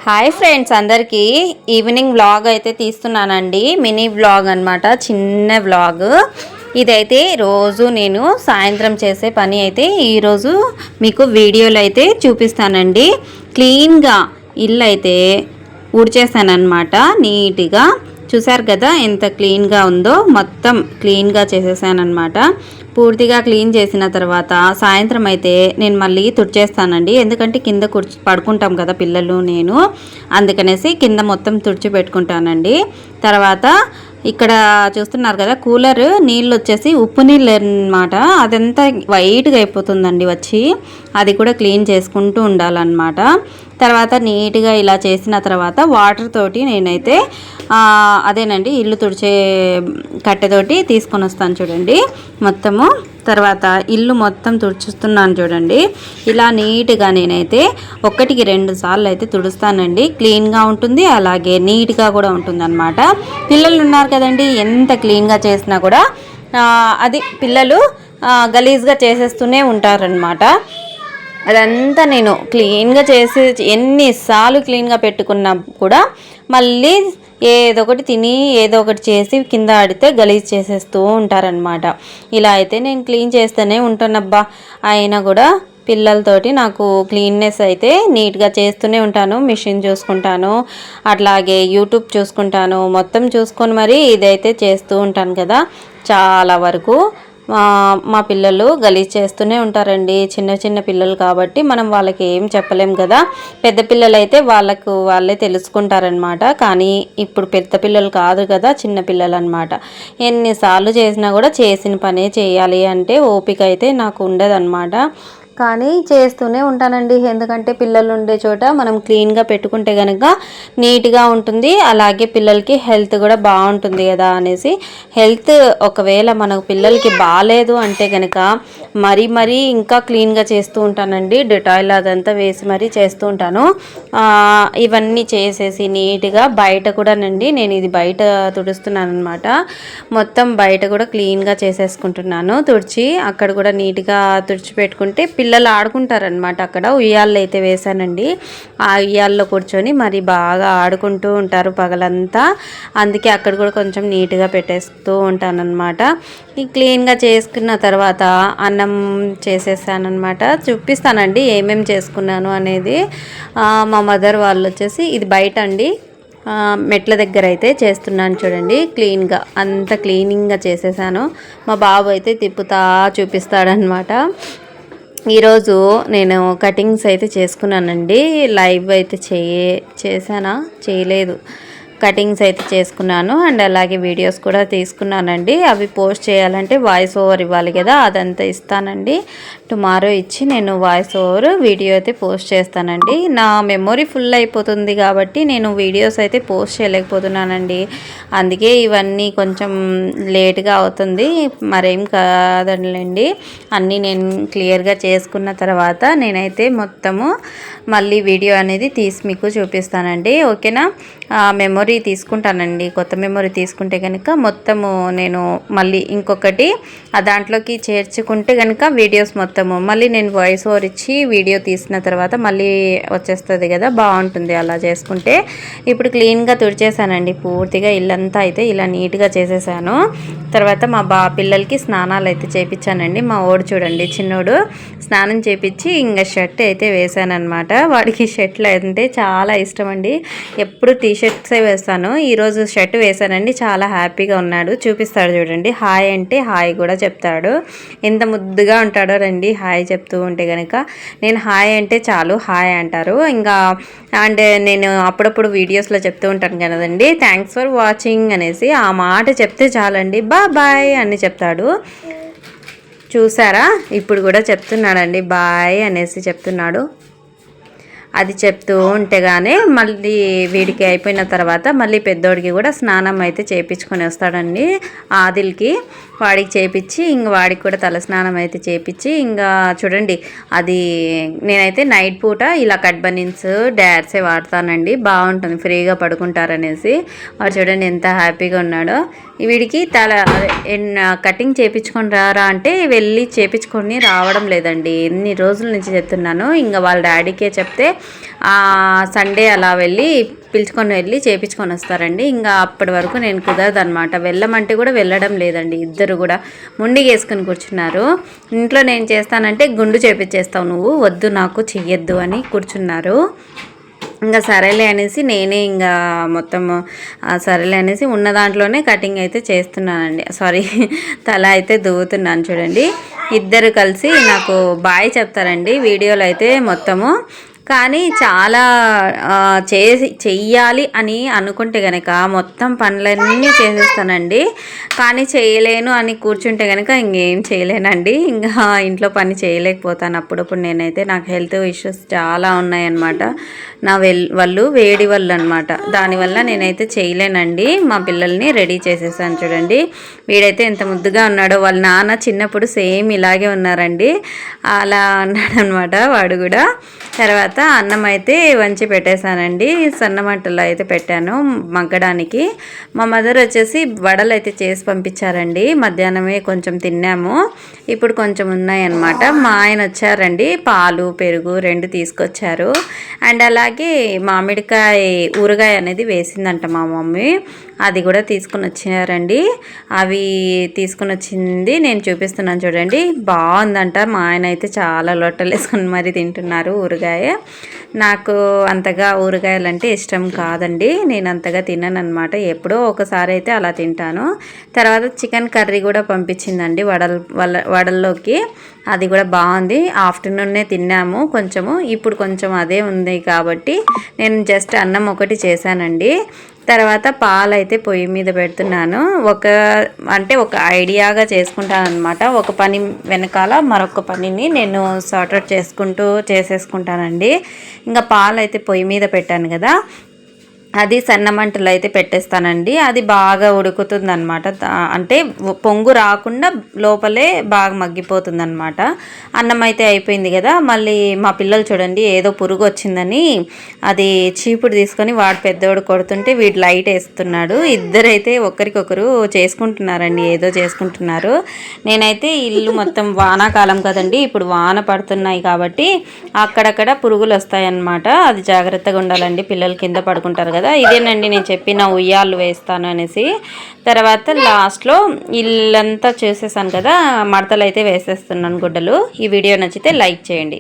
Hi friends, అందరికీ evening vlog అయితే తీస్తున్నానండి. Mini vlog అనమాట, చిన్న వ్లాగ్. ఇదైతే రోజు నేను సాయంత్రం చేసే పని అయితే ఈరోజు మీకు వీడియోలో అయితే చూపిస్తానండి. క్లీన్గా ఇల్లు అయితే ఊడ్చేసానమాట. నీట్గా చూసారు కదా ఎంత క్లీన్గా ఉందో. మొత్తం క్లీన్గా చేసేసానమాట. పూర్తిగా క్లీన్ చేసిన తర్వాత సాయంత్రం అయితే నేను మళ్ళీ తుడిచేస్తానండి. ఎందుకంటే కింద పడుకుంటాం కదా పిల్లలు నేను, అందుకనేసి కింద మొత్తం తుడిచి పెట్టుకుంటానండి. తర్వాత ఇక్కడ చూస్తున్నారు కదా, కూలర్ నీళ్ళు వచ్చేసి ఉప్పు నీళ్ళు అనమాట. అదంతా వైట్గా అయిపోతుందండి వచ్చి. అది కూడా క్లీన్ చేసుకుంటూ ఉండాలన్నమాట. తర్వాత నీట్గా ఇలా చేసిన తర్వాత వాటర్ తోటి నేనైతే అదేనండి ఇల్లు తుడిచే కట్టెతోటి తీసుకొని వస్తాను చూడండి మొత్తము. తర్వాత ఇల్లు మొత్తం తుడుచుస్తున్నాను చూడండి. ఇలా నీట్గా నేనైతే 1-2 సార్లు అయితే తుడుస్తానండి. క్లీన్గా ఉంటుంది, అలాగే నీట్గా కూడా ఉంటుంది అనమాట. పిల్లలు ఉన్నారు కదండి, ఎంత క్లీన్గా చేసినా కూడా అది పిల్లలు గలీజ్గా చేసేస్తూనే ఉంటారనమాట. అదంతా నేను క్లీన్గా చేసి ఎన్నిసార్లు క్లీన్గా పెట్టుకున్నా కూడా మళ్ళీ ఏదో ఒకటి తిని ఏదో ఒకటి చేసి కింద ఆడితే గలీజ్ చేసేస్తూ ఉంటారనమాట. ఇలా అయితే నేను క్లీన్ చేస్తూనే ఉంటానబ్బా. అయినా కూడా పిల్లలతోటి నాకు క్లీన్నెస్ అయితే నీట్గా చేస్తూనే ఉంటాను. మిషన్ చూసుకుంటాను, అట్లాగే యూట్యూబ్ చూసుకుంటాను, మొత్తం చూసుకొని మరి ఇదైతే చేస్తూ ఉంటాను కదా. చాలా వరకు మా పిల్లలు గలీజ్ చేస్తూనే ఉంటారండి. చిన్న చిన్న పిల్లలు కాబట్టి మనం వాళ్ళకి ఏం చెప్పలేం కదా. పెద్ద పిల్లలు అయితే వాళ్ళే తెలుసుకుంటారనమాట. కానీ ఇప్పుడు పెద్ద పిల్లలు కాదు కదా, చిన్న పిల్లలు అనమాట. ఎన్నిసార్లు చేసినా కూడా చేసిన పనే చేయాలి అంటే ఓపిక అయితే నాకు ఉండదన్నమాట. కానీ చేస్తూనే ఉంటానండి. ఎందుకంటే పిల్లలు ఉండే చోట మనం క్లీన్గా పెట్టుకుంటే కనుక నీట్గా ఉంటుంది, అలాగే పిల్లలకి హెల్త్ కూడా బాగుంటుంది కదా అనేసి. హెల్త్ ఒకవేళ మనకు పిల్లలకి బాగాలేదు అంటే కనుక మరీ ఇంకా క్లీన్గా చేస్తూ ఉంటానండి. డెటాయిల్ అదంతా వేసి మరీ చేస్తూ ఉంటాను. ఇవన్నీ చేసేసి నీట్గా బయట కూడా నేను ఇది బయట తుడుస్తున్నాను అనమాట. మొత్తం బయట కూడా క్లీన్గా చేసేసుకుంటున్నాను. తుడిచి అక్కడ కూడా నీట్గా తుడిచిపెట్టుకుంటే పిల్లలు ఆడుకుంటారనమాట. అక్కడ ఉయ్యాల్లో అయితే వేసానండి. ఆ ఉయ్యాల్లో కూర్చొని మరి బాగా ఆడుకుంటూ ఉంటారు పగలంతా. అందుకే అక్కడ కూడా కొంచెం నీట్గా పెట్టేస్తూ ఉంటానన్నమాట. ఈ క్లీన్గా చేసుకున్న తర్వాత అన్నం చేసేసానమాట. చూపిస్తానండి ఏమేమి చేసుకున్నాను అనేది. మా మదర్ వాళ్ళు వచ్చేసి ఇది బయట అండి, మెట్ల దగ్గర అయితే చేస్తున్నాను చూడండి. క్లీన్గా అంత క్లీనింగ్గా చేసేసాను. మా బాబు అయితే తిప్పుతా చూపిస్తాడనమాట. ఈరోజు నేను కటింగ్స్ అయితే చేసుకున్నానండి. లైవ్ అయితే చేయలేదు. కటింగ్స్ అయితే చేసుకున్నాను అండ్ అలాగే వీడియోస్ కూడా తీసుకున్నానండి. అవి పోస్ట్ చేయాలంటే వాయిస్ ఓవర్ ఇవ్వాలి కదా, అదంతా ఇస్తానండి. టుమారో ఇచ్చి నేను వాయిస్ ఓవర్ వీడియో అయితే పోస్ట్ చేస్తానండి. నా మెమొరీ ఫుల్ అయిపోతుంది కాబట్టి నేను వీడియోస్ అయితే పోస్ట్ చేయలేకపోతున్నానండి. అందుకే ఇవన్నీ కొంచెం లేట్గా అవుతుంది. మరేం కాదండి, అన్నీ నేను క్లియర్గా చేసుకున్న తర్వాత నేనైతే మొత్తము మళ్ళీ వీడియో అనేది తీసి మీకు చూపిస్తానండి. ఓకేనా. మెమొరీ తీసుకుంటానండి, కొత్త మెమొరీ తీసుకుంటే కనుక మొత్తము నేను మళ్ళీ ఇంకొకటి దాంట్లోకి చేర్చుకుంటే కనుక వీడియోస్ మొత్తము మళ్ళీ నేను వాయిస్ ఓవర్ ఇచ్చి వీడియో తీసిన తర్వాత మళ్ళీ వచ్చేస్తుంది కదా, బాగుంటుంది అలా చేసుకుంటే. ఇప్పుడు క్లీన్గా తుడిచేసానండి పూర్తిగా ఇల్లంతా అయితే ఇలా నీట్గా చేసేసాను. తర్వాత మా పిల్లలకి స్నానాలు అయితే చేయించానండి. మా ఓడు చూడండి, చిన్నోడు స్నానం చేయించి ఇంకా షర్ట్ అయితే వేసానమాట. వాడికి షర్ట్లు అంటే చాలా ఇష్టం అండి. ఎప్పుడు టీషర్ట్సే వేస్తాను. ఈరోజు షర్ట్ వేసానండి. చాలా హ్యాపీగా ఉన్నాడు. చూపిస్తాడు చూడండి. హాయ్ అంటే హాయ్ కూడా చెప్తాడు. ఎంత ముద్దుగా ఉంటాడో రండి హాయ్ చెప్తూ ఉంటే కనుక. నేను హాయ్ అంటే చాలు హాయ్ అంటారు. ఇంకా అండ్ నేను అప్పుడప్పుడు వీడియోస్లో చెప్తూ ఉంటాను కదండి, థ్యాంక్స్ ఫర్ వాచింగ్ అనేసి. ఆ మాట చెప్తే చాలండి బాయ్ అని చెప్తాడు. చూసారా, ఇప్పుడు కూడా చెప్తున్నాడండి బాయ్ అనేసి చెప్తున్నాడు. అది చెప్తూ ఉంటేగానే మళ్ళీ వీడికి అయిపోయిన తర్వాత మళ్ళీ పెద్దోడికి కూడా స్నానం అయితే చేయించుకొని వస్తాడండి. ఆదిల్కి వాడికి చేయించి ఇంక వాడికి కూడా తల స్నానం అయితే చేయించి ఇంకా చూడండి. అది నేనైతే నైట్ పూట ఇలా కట్ బనీన్స్ డాడ్సే వాడతానండి. బాగుంటుంది, ఫ్రీగా పడుకుంటారనేసి. వాడు చూడండి ఎంత హ్యాపీగా ఉన్నాడో. వీడికి కటింగ్ చేయించుకొని రారా అంటే వెళ్ళి చేయించుకొని రావడం లేదండి. ఎన్ని రోజుల నుంచి చెప్తున్నాను. ఇంకా వాళ్ళ డాడీకే చెప్తే సండే అలా వెళ్ళి పిలుచుకొని వెళ్ళి చేపించుకొని వస్తారండి. ఇంకా అప్పటి వరకు నేను కుదరదనమాట. వెళ్ళమంటే కూడా వెళ్ళడం లేదండి. ఇద్దరు కూడా ముండిగేసుకుని కూర్చున్నారు. ఇంట్లో నేను చేస్తానంటే గుండు చేపించేస్తావు నువ్వు, వద్దు నాకు చెయ్యొద్దు అని కూర్చున్నారు. ఇంకా సరేలే అనేసి నేనే ఇంకా మొత్తం సరేలే అనేసి ఉన్న దాంట్లోనే కటింగ్ అయితే చేస్తున్నానండి. సారీ, తల అయితే దువ్వుతున్నాను చూడండి. ఇద్దరు కలిసి నాకు బాయ్ చెప్తారండి వీడియోలో అయితే మొత్తము. కానీ చాలా చెయ్యాలి అని అనుకుంటే కనుక మొత్తం పనులన్నీ చేసేస్తానండి. కానీ చేయలేను అని కూర్చుంటే కనుక ఇంకేం చేయలేనండి. ఇంకా ఇంట్లో పని చేయలేకపోతాను అప్పుడప్పుడు నేనైతే. నాకు హెల్త్ ఇష్యూస్ చాలా ఉన్నాయన్నమాట. నా వాళ్ళు వేడి వాళ్ళు అనమాట. దానివల్ల నేనైతే చేయలేనండి. మా పిల్లల్ని రెడీ చేసేసాను చూడండి. వీడైతే ఎంత ముద్దుగా ఉన్నాడో. వాళ్ళ నాన్న చిన్నప్పుడు సేమ్ ఇలాగే ఉన్నారండి. అలా ఉన్నాడనమాట వాడు కూడా. తర్వాత అన్నం అయితే వంచి పెట్టేశానండి. సన్నమంటలో అయితే పెట్టాను మగ్గడానికి. మా మదర్ వచ్చేసి వడలు అయితే చేసి పంపించారండి. మధ్యాహ్నమే కొంచెం తిన్నాము, ఇప్పుడు కొంచెం ఉన్నాయన్నమాట. మా ఆయన వచ్చారండి, పాలు పెరుగు 2 తీసుకొచ్చారు. అండ్ అలాగే మామిడికాయ ఊరగాయ అనేది వేసిందంట మా మమ్మీ, అది కూడా తీసుకుని వచ్చారండి. అవి తీసుకుని వచ్చింది నేను చూపిస్తున్నాను చూడండి. బాగుందంట. మా ఆయన అయితే చాలా లొట్టలు వేసుకొని మరీ తింటున్నారు ఊరగాయ. నాకు అంతగా ఊరగాయలు అంటే ఇష్టం కాదండి, నేను అంతగా తినను అనమాట. ఎప్పుడో ఒకసారి అయితే అలా తింటాను. తర్వాత చికెన్ కర్రీ కూడా పంపించిందండి వడల్లోకి. అది కూడా బాగుంది. ఆఫ్టర్నూన్నే తిన్నాము కొంచెము, ఇప్పుడు కొంచెం అదే ఉంది కాబట్టి నేను జస్ట్ అన్నం ఒకటి చేశానండి. తర్వాత పాలు అయితే పొయ్యి మీద పెడుతున్నాను. ఒక ఐడియాగా చేసుకుంటాను అనమాట. ఒక పని వెనకాల మరొక పనిని నేను సార్ట్అవుట్ చేసేసుకుంటానండి. ఇంకా పాలు అయితే పొయ్యి మీద పెట్టాను కదా, అది సన్నమంటలో అయితే పెట్టేస్తానండి. అది బాగా ఉడుకుతుంది అనమాట. అంటే పొంగు రాకుండా లోపలే బాగా మగ్గిపోతుంది అనమాట. అన్నం అయితే అయిపోయింది కదా. మళ్ళీ మా పిల్లలు చూడండి ఏదో పురుగు వచ్చిందని అది చీపుడు తీసుకొని వాడు పెద్దోడు కొడుతుంటే వీడు లైట్ వేస్తున్నాడు. ఇద్దరైతే ఒకరికొకరు చేసుకుంటున్నారండి, ఏదో చేసుకుంటున్నారు. నేనైతే ఇల్లు మొత్తం వానాకాలం కదండి, ఇప్పుడు వాన పడుతున్నాయి కాబట్టి అక్కడక్కడ పురుగులు వస్తాయన్నమాట. అది జాగ్రత్తగా ఉండాలండి, పిల్లలు కింద పడుకుంటారు కదా. ఇదేనండి నేను చెప్పిన ఉయ్యాలు వేస్తాను అనేసి. తర్వాత లాస్ట్లో ఇల్లంతా చేసేసాను కదా, మడతలు అయితే వేసేస్తున్నాను గుడ్డలు. ఈ వీడియో నచ్చితే లైక్ చేయండి.